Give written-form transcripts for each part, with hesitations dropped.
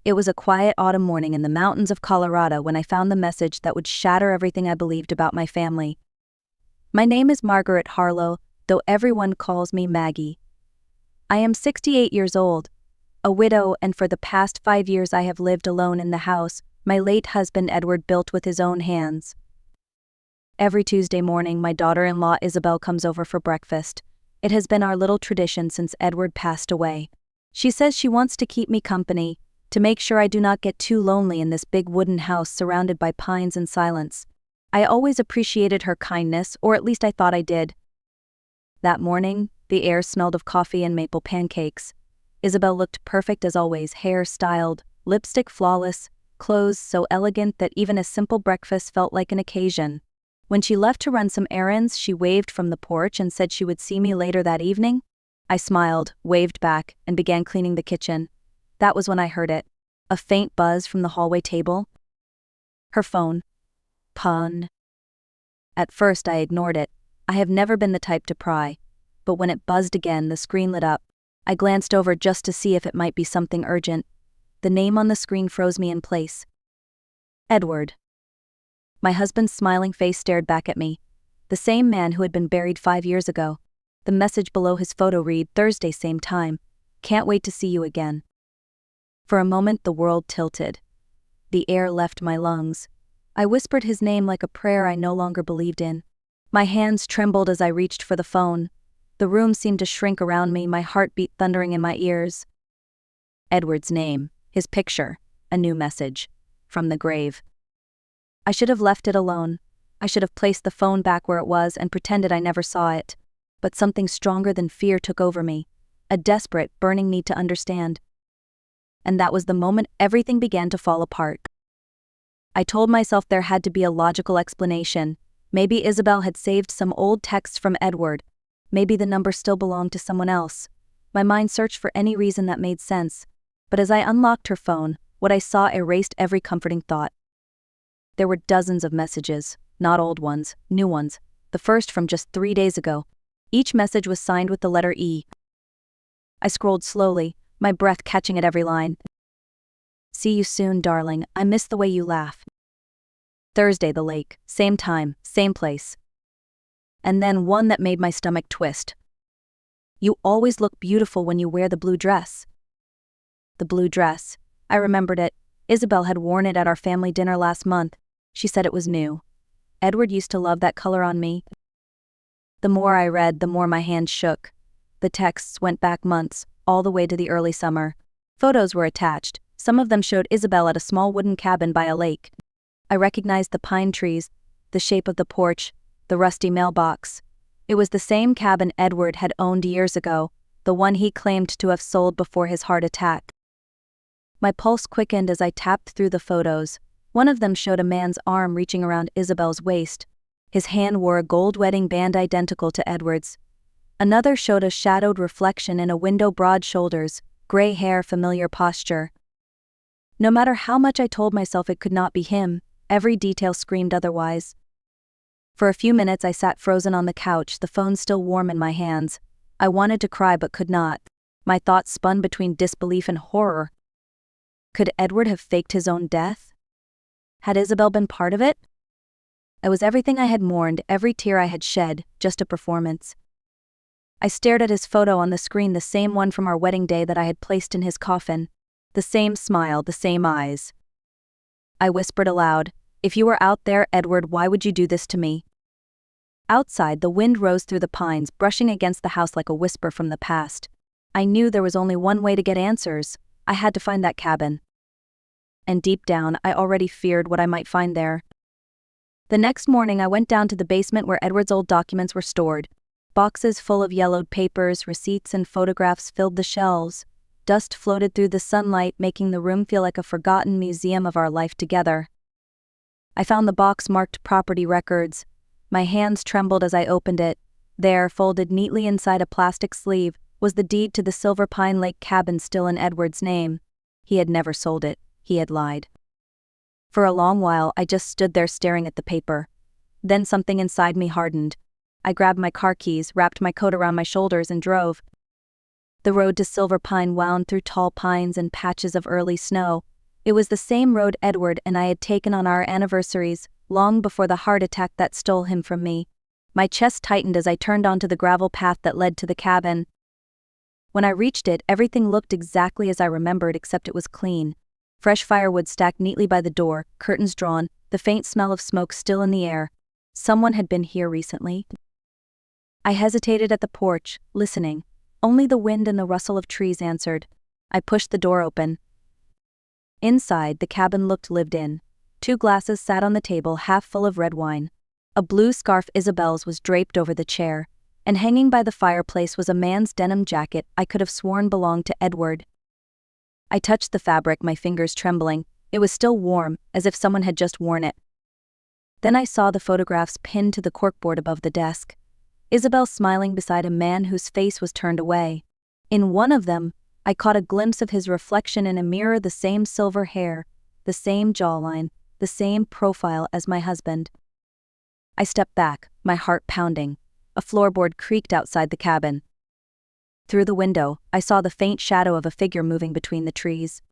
It was a quiet autumn morning in the mountains of Colorado when I found the message that would shatter everything I believed about my family. My name is Margaret Harlow, though everyone calls me Maggie. I am 68 years old, a widow, and for the past 5 years I have lived alone in the house my late husband Edward built with his own hands. Every Tuesday morning my daughter-in-law Isabel comes over for breakfast. It has been our little tradition since Edward passed away. She says she wants to keep me company, to make sure I do not get too lonely in this big wooden house surrounded by pines and silence. I always appreciated her kindness, or at least I thought I did. That morning, the air smelled of coffee and maple pancakes. Isabel looked perfect as always, hair styled, lipstick flawless, clothes so elegant that even a simple breakfast felt like an occasion. When she left to run some errands, she waved from the porch and said she would see me later that evening. I smiled, waved back, and began cleaning the kitchen. That was when I heard it. A faint buzz from the hallway table. Her phone. Pun. At first I ignored it. I have never been the type to pry. But when it buzzed again, the screen lit up. I glanced over just to see if it might be something urgent. The name on the screen froze me in place. Edward. My husband's smiling face stared back at me. The same man who had been buried 5 years ago. The message below his photo read, "Thursday, same time. Can't wait to see you again." For a moment the world tilted. The air left my lungs. I whispered his name like a prayer I no longer believed in. My hands trembled as I reached for the phone. The room seemed to shrink around me, my heartbeat thundering in my ears. Edward's name, his picture, a new message. From the grave. I should have left it alone. I should have placed the phone back where it was and pretended I never saw it. But something stronger than fear took over me. A desperate, burning need to understand. And that was the moment everything began to fall apart. I told myself there had to be a logical explanation. Maybe Isabel had saved some old texts from Edward. Maybe the number still belonged to someone else. My mind searched for any reason that made sense. But as I unlocked her phone, what I saw erased every comforting thought. There were dozens of messages, not old ones, new ones, the first from just 3 days ago. Each message was signed with the letter E. I scrolled slowly, my breath catching at every line. "See you soon, darling, I miss the way you laugh. Thursday, the lake, same time, same place." And then one that made my stomach twist. "You always look beautiful when you wear the blue dress." The blue dress. I remembered it. Isabel had worn it at our family dinner last month. She said it was new. Edward used to love that color on me. The more I read, the more my hands shook. The texts went back months, all the way to the early summer. Photos were attached. Some of them showed Isabel at a small wooden cabin by a lake. I recognized the pine trees, the shape of the porch, the rusty mailbox. It was the same cabin Edward had owned years ago, the one he claimed to have sold before his heart attack. My pulse quickened as I tapped through the photos. One of them showed a man's arm reaching around Isabel's waist. His hand wore a gold wedding band identical to Edward's. Another showed a shadowed reflection in a window, broad shoulders, gray hair, familiar posture. No matter how much I told myself it could not be him, every detail screamed otherwise. For a few minutes I sat frozen on the couch, the phone still warm in my hands. I wanted to cry but could not. My thoughts spun between disbelief and horror. Could Edward have faked his own death? Had Isabel been part of it? It was everything I had mourned, every tear I had shed, just a performance. I stared at his photo on the screen, the same one from our wedding day that I had placed in his coffin. The same smile, the same eyes. I whispered aloud, "If you were out there, Edward, why would you do this to me?" Outside, the wind rose through the pines, brushing against the house like a whisper from the past. I knew there was only one way to get answers. I had to find that cabin. And deep down, I already feared what I might find there. The next morning I went down to the basement where Edward's old documents were stored. Boxes full of yellowed papers, receipts, and photographs filled the shelves. Dust floated through the sunlight, making the room feel like a forgotten museum of our life together. I found the box marked property records. My hands trembled as I opened it. There, folded neatly inside a plastic sleeve, was the deed to the Silver Pine Lake cabin, still in Edward's name. He had never sold it. He had lied. For a long while I just stood there staring at the paper. Then something inside me hardened. I grabbed my car keys, wrapped my coat around my shoulders, and drove. The road to Silver Pine wound through tall pines and patches of early snow, It was the same road Edward and I had taken on our anniversaries, long before the heart attack that stole him from me. My chest tightened as I turned onto the gravel path that led to the cabin. When I reached it, everything looked exactly as I remembered, except it was clean. Fresh firewood stacked neatly by the door, curtains drawn, the faint smell of smoke still in the air. Someone had been here recently. I hesitated at the porch, listening. Only the wind and the rustle of trees answered. I pushed the door open. Inside, the cabin looked lived in. 2 glasses sat on the table, half full of red wine. A blue scarf Isabel's was draped over the chair, and hanging by the fireplace was a man's denim jacket I could have sworn belonged to Edward. I touched the fabric, my fingers trembling. It was still warm, as if someone had just worn it. Then I saw the photographs pinned to the corkboard above the desk. Isabel smiling beside a man whose face was turned away. In one of them, I caught a glimpse of his reflection in a mirror, the same silver hair, the same jawline, the same profile as my husband. I stepped back, my heart pounding. A floorboard creaked outside the cabin. Through the window, I saw the faint shadow of a figure moving between the trees.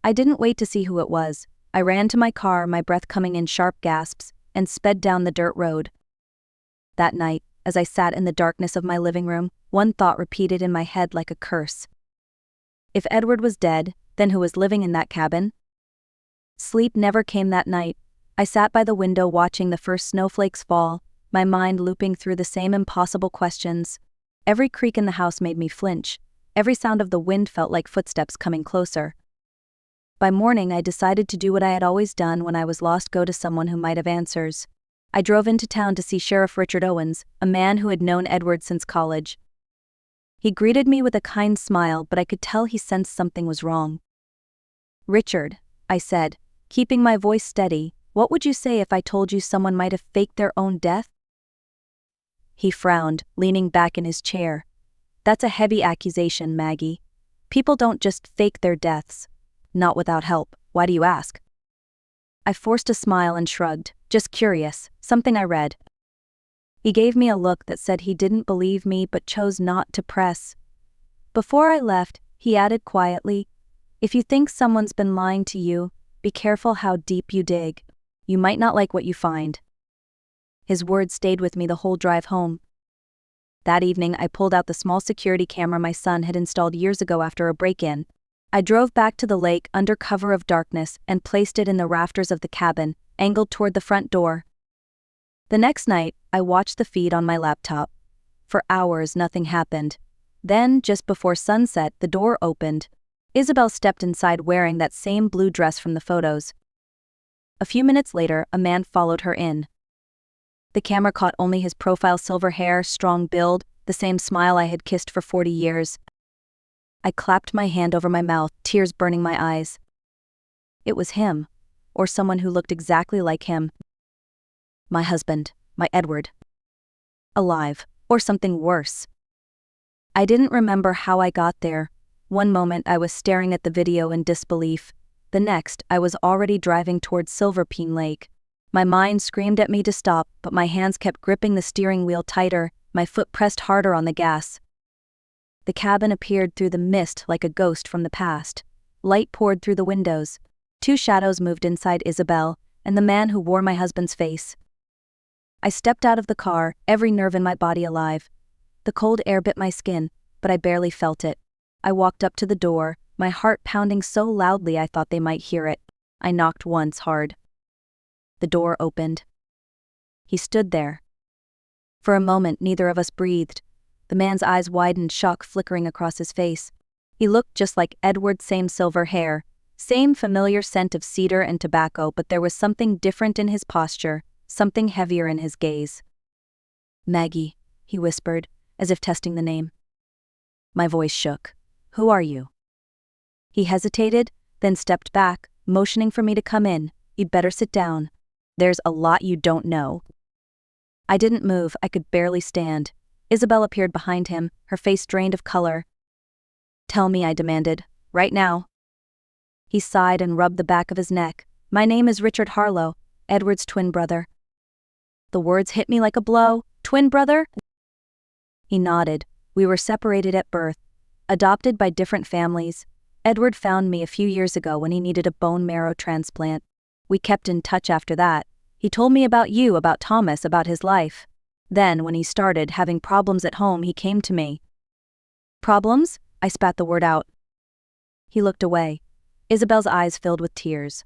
I didn't wait to see who it was. I ran to my car, my breath coming in sharp gasps, and sped down the dirt road. That night, as I sat in the darkness of my living room, one thought repeated in my head like a curse. If Edward was dead, then who was living in that cabin? Sleep never came that night. I sat by the window watching the first snowflakes fall, my mind looping through the same impossible questions. Every creak in the house made me flinch. Every sound of the wind felt like footsteps coming closer. By morning, I decided to do what I had always done when I was lost: go to someone who might have answers. I drove into town to see Sheriff Richard Owens, a man who had known Edward since college. He greeted me with a kind smile, but I could tell he sensed something was wrong. "Richard," I said, keeping my voice steady, "what would you say if I told you someone might have faked their own death?" He frowned, leaning back in his chair. "That's a heavy accusation, Maggie. People don't just fake their deaths. Not without help. Why do you ask?" I forced a smile and shrugged. "Just curious, something I read." He gave me a look that said he didn't believe me but chose not to press. Before I left, he added quietly, "If you think someone's been lying to you, be careful how deep you dig. You might not like what you find." His words stayed with me the whole drive home. That evening, I pulled out the small security camera my son had installed years ago after a break-in. I drove back to the lake under cover of darkness and placed it in the rafters of the cabin, angled toward the front door. The next night, I watched the feed on my laptop. For hours, nothing happened. Then, just before sunset, the door opened. Isabel stepped inside wearing that same blue dress from the photos. A few minutes later, a man followed her in. The camera caught only his profile: silver hair, strong build, the same smile I had kissed for 40 years. I clapped my hand over my mouth, tears burning my eyes. It was him, or someone who looked exactly like him. My husband, my Edward. Alive, or something worse. I didn't remember how I got there. One moment I was staring at the video in disbelief. The next, I was already driving towards Silverpine Lake. My mind screamed at me to stop, but my hands kept gripping the steering wheel tighter, my foot pressed harder on the gas. The cabin appeared through the mist like a ghost from the past. Light poured through the windows. 2 shadows moved inside Isabel, and the man who wore my husband's face. I stepped out of the car, every nerve in my body alive. The cold air bit my skin, but I barely felt it. I walked up to the door, my heart pounding so loudly I thought they might hear it. I knocked once hard. The door opened. He stood there. For a moment, neither of us breathed. The man's eyes widened, shock flickering across his face. He looked just like Edward, same silver hair, same familiar scent of cedar and tobacco, but there was something different in his posture, something heavier in his gaze. "Maggie," he whispered, as if testing the name. My voice shook. "Who are you?" He hesitated, then stepped back, motioning for me to come in. "You'd better sit down. There's a lot you don't know." I didn't move. I could barely stand. Isabel appeared behind him, her face drained of color. "Tell me," I demanded. "Right now." He sighed and rubbed the back of his neck. "My name is Richard Harlow, Edward's twin brother." The words hit me like a blow. "Twin brother?" He nodded. "We were separated at birth, adopted by different families. Edward found me a few years ago when he needed a bone marrow transplant. We kept in touch after that. He told me about you, about Thomas, about his life. Then, when he started having problems at home, he came to me. Problems? I spat the word out. He looked away. Isabel's eyes filled with tears.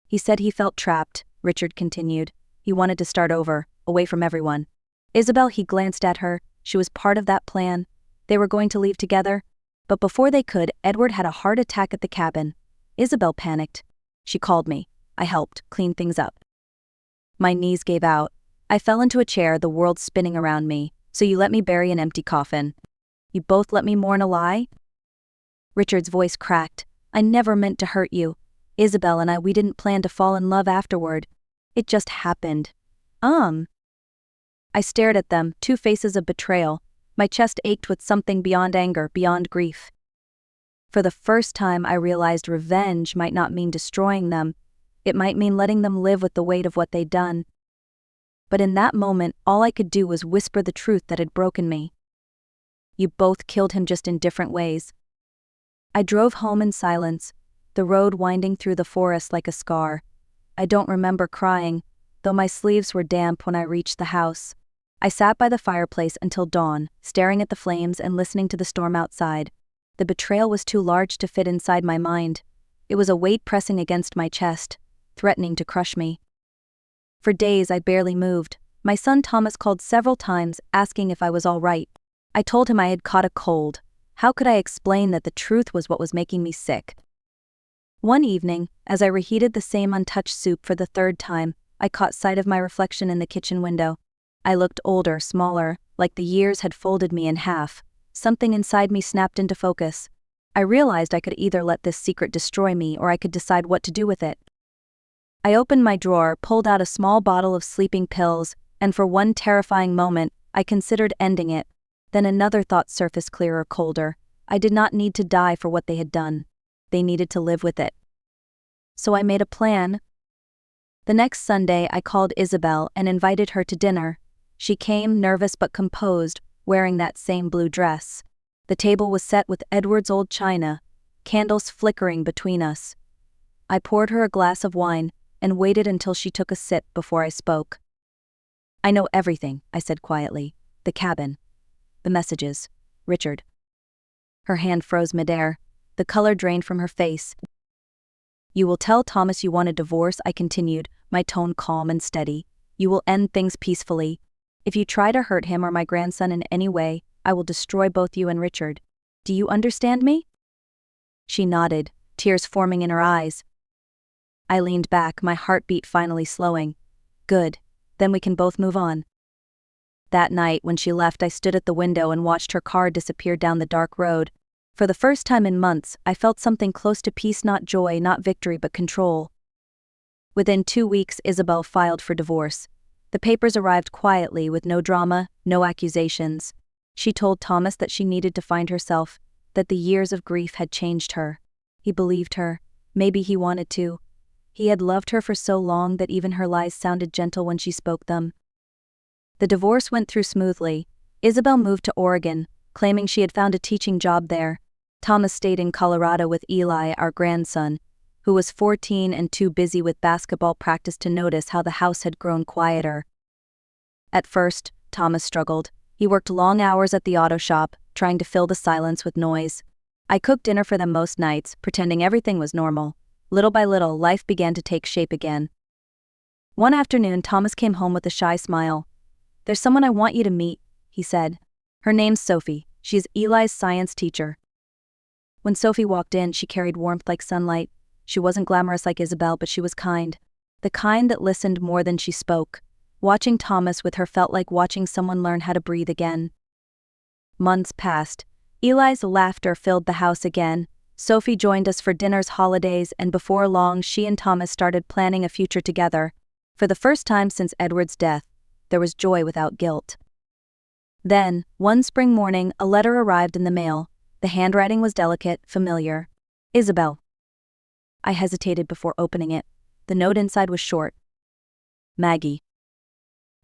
He said he felt trapped, Richard continued. He wanted to start over, away from everyone. Isabel, he glanced at her. She was part of that plan. They were going to leave together. But before they could, Edward had a heart attack at the cabin. Isabel panicked. She called me. I helped clean things up. My knees gave out. I fell into a chair, the world spinning around me. So you let me bury an empty coffin. You both let me mourn a lie? Richard's voice cracked. I never meant to hurt you. Isabel and we didn't plan to fall in love afterward. It just happened. I stared at them, two faces of betrayal. My chest ached with something beyond anger, beyond grief. For the first time, I realized revenge might not mean destroying them. It might mean letting them live with the weight of what they'd done. But in that moment, all I could do was whisper the truth that had broken me. You both killed him, just in different ways. I drove home in silence, the road winding through the forest like a scar. I don't remember crying, though my sleeves were damp when I reached the house. I sat by the fireplace until dawn, staring at the flames and listening to the storm outside. The betrayal was too large to fit inside my mind. It was a weight pressing against my chest, threatening to crush me. For days I barely moved. My son Thomas called several times, asking if I was all right. I told him I had caught a cold. How could I explain that the truth was what was making me sick? One evening, as I reheated the same untouched soup for the third time, I caught sight of my reflection in the kitchen window. I looked older, smaller, like the years had folded me in half. Something inside me snapped into focus. I realized I could either let this secret destroy me or I could decide what to do with it. I opened my drawer, pulled out a small bottle of sleeping pills, and for one terrifying moment, I considered ending it. Then another thought surfaced, clearer, colder. I did not need to die for what they had done. They needed to live with it. So I made a plan. The next Sunday, I called Isabel and invited her to dinner. She came, nervous but composed, wearing that same blue dress. The table was set with Edward's old china, candles flickering between us. I poured her a glass of wine and waited until she took a sip before I spoke. I know everything, I said quietly. The cabin. The messages. Richard. Her hand froze midair. The color drained from her face. You will tell Thomas you want a divorce, I continued, my tone calm and steady. You will end things peacefully. If you try to hurt him or my grandson in any way, I will destroy both you and Richard. Do you understand me? She nodded, tears forming in her eyes. I leaned back, my heartbeat finally slowing. Good. Then we can both move on. That night, when she left, I stood at the window and watched her car disappear down the dark road. For the first time in months, I felt something close to peace, not joy, not victory, but control. Within 2 weeks, Isabel filed for divorce. The papers arrived quietly, with no drama, no accusations. She told Thomas that she needed to find herself, that the years of grief had changed her. He believed her. Maybe he wanted to. He had loved her for so long that even her lies sounded gentle when she spoke them. The divorce went through smoothly. Isabel moved to Oregon, claiming she had found a teaching job there. Thomas stayed in Colorado with Eli, our grandson, who was 14 and too busy with basketball practice to notice how the house had grown quieter. At first, Thomas struggled. He worked long hours at the auto shop, trying to fill the silence with noise. I cooked dinner for them most nights, pretending everything was normal. Little by little, life began to take shape again. One afternoon, Thomas came home with a shy smile. There's someone I want you to meet, he said. Her name's Sophie. She's Eli's science teacher. When Sophie walked in, she carried warmth like sunlight. She wasn't glamorous like Isabel, but she was kind. The kind that listened more than she spoke. Watching Thomas with her felt like watching someone learn how to breathe again. Months passed. Eli's laughter filled the house again. Sophie joined us for dinners, holidays, and before long she and Thomas started planning a future together. For the first time since Edward's death, there was joy without guilt. Then, one spring morning, a letter arrived in the mail. The handwriting was delicate, familiar. Isabel. I hesitated before opening it. The note inside was short. Maggie.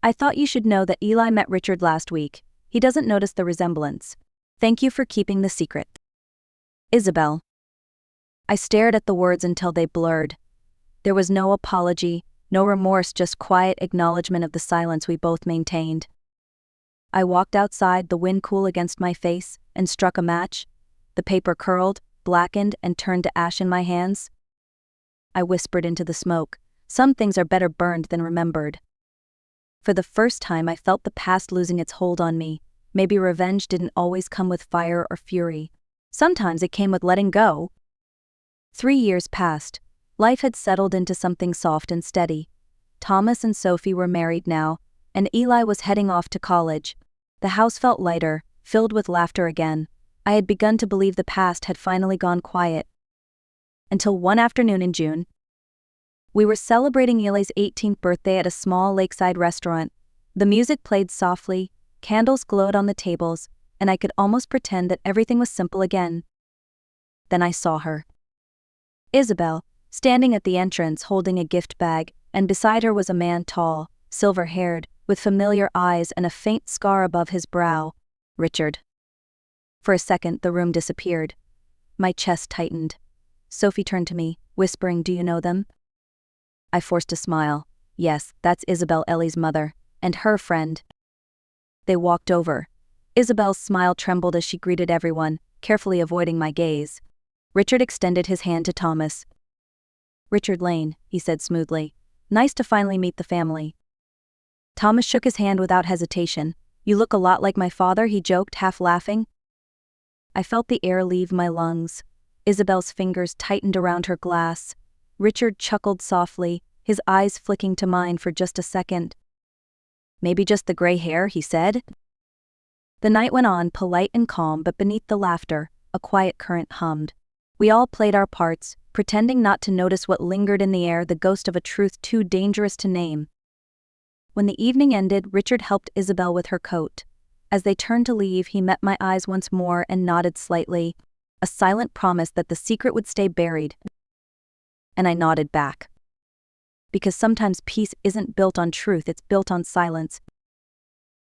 I thought you should know that Eli met Richard last week. He doesn't notice the resemblance. Thank you for keeping the secret. Isabel. I stared at the words until they blurred. There was no apology, no remorse, just quiet acknowledgement of the silence we both maintained. I walked outside, the wind cool against my face, and struck a match. The paper curled, blackened, and turned to ash in my hands. I whispered into the smoke, "Some things are better burned than remembered." For the first time, I felt the past losing its hold on me. Maybe revenge didn't always come with fire or fury. Sometimes it came with letting go. 3 years passed. Life had settled into something soft and steady. Thomas and Sophie were married now, and Eli was heading off to college. The house felt lighter, filled with laughter again. I had begun to believe the past had finally gone quiet. Until one afternoon in June. We were celebrating Eli's 18th birthday at a small lakeside restaurant. The music played softly, candles glowed on the tables, and I could almost pretend that everything was simple again. Then I saw her. Isabel, standing at the entrance holding a gift bag, and beside her was a man tall, silver-haired, with familiar eyes and a faint scar above his brow. Richard. For a second, the room disappeared. My chest tightened. Sophie turned to me, whispering, "Do you know them?" I forced a smile. "Yes, that's Isabel, Ellie's mother, and her friend." They walked over. Isabel's smile trembled as she greeted everyone, carefully avoiding my gaze. Richard extended his hand to Thomas. "Richard Lane," he said smoothly. "Nice to finally meet the family." Thomas shook his hand without hesitation. "You look a lot like my father," he joked, half laughing. I felt the air leave my lungs. Isabel's fingers tightened around her glass. Richard chuckled softly, his eyes flicking to mine for just a second. "Maybe just the gray hair," he said. The night went on, polite and calm, but beneath the laughter, a quiet current hummed. We all played our parts, pretending not to notice what lingered in the air, the ghost of a truth too dangerous to name. When the evening ended, Richard helped Isabel with her coat. As they turned to leave, he met my eyes once more and nodded slightly, a silent promise that the secret would stay buried. And I nodded back. Because sometimes peace isn't built on truth, it's built on silence.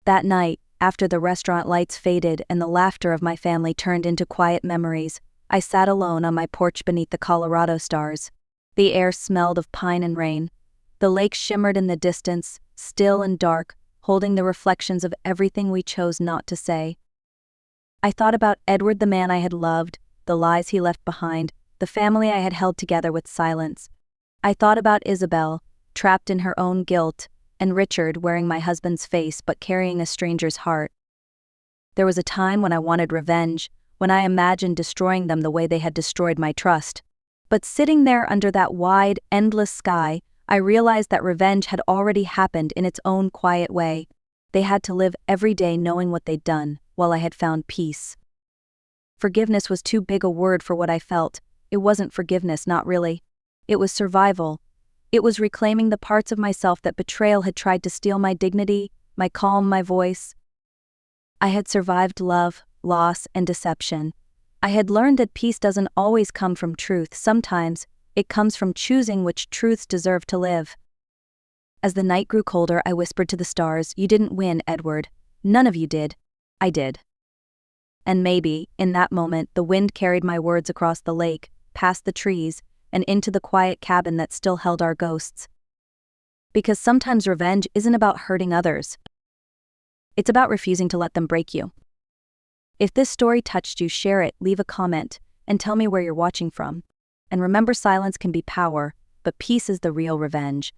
That night, after the restaurant lights faded and the laughter of my family turned into quiet memories, I sat alone on my porch beneath the Colorado stars. The air smelled of pine and rain. The lake shimmered in the distance, still and dark, holding the reflections of everything we chose not to say. I thought about Edward, the man I had loved, the lies he left behind, the family I had held together with silence. I thought about Isabel, trapped in her own guilt, and Richard wearing my husband's face but carrying a stranger's heart. There was a time when I wanted revenge, when I imagined destroying them the way they had destroyed my trust. But sitting there under that wide, endless sky, I realized that revenge had already happened in its own quiet way. They had to live every day knowing what they'd done, while I had found peace. Forgiveness was too big a word for what I felt. It wasn't forgiveness, not really. It was survival. It was reclaiming the parts of myself that betrayal had tried to steal: my dignity, my calm, my voice. I had survived love, loss, and deception. I had learned that peace doesn't always come from truth. Sometimes, it comes from choosing which truths deserve to live. As the night grew colder, I whispered to the stars, "You didn't win, Edward. None of you did. I did." And maybe, in that moment, the wind carried my words across the lake, past the trees, and into the quiet cabin that still held our ghosts. Because sometimes revenge isn't about hurting others. It's about refusing to let them break you. If this story touched you, share it, leave a comment, and tell me where you're watching from. And remember, silence can be power, but peace is the real revenge.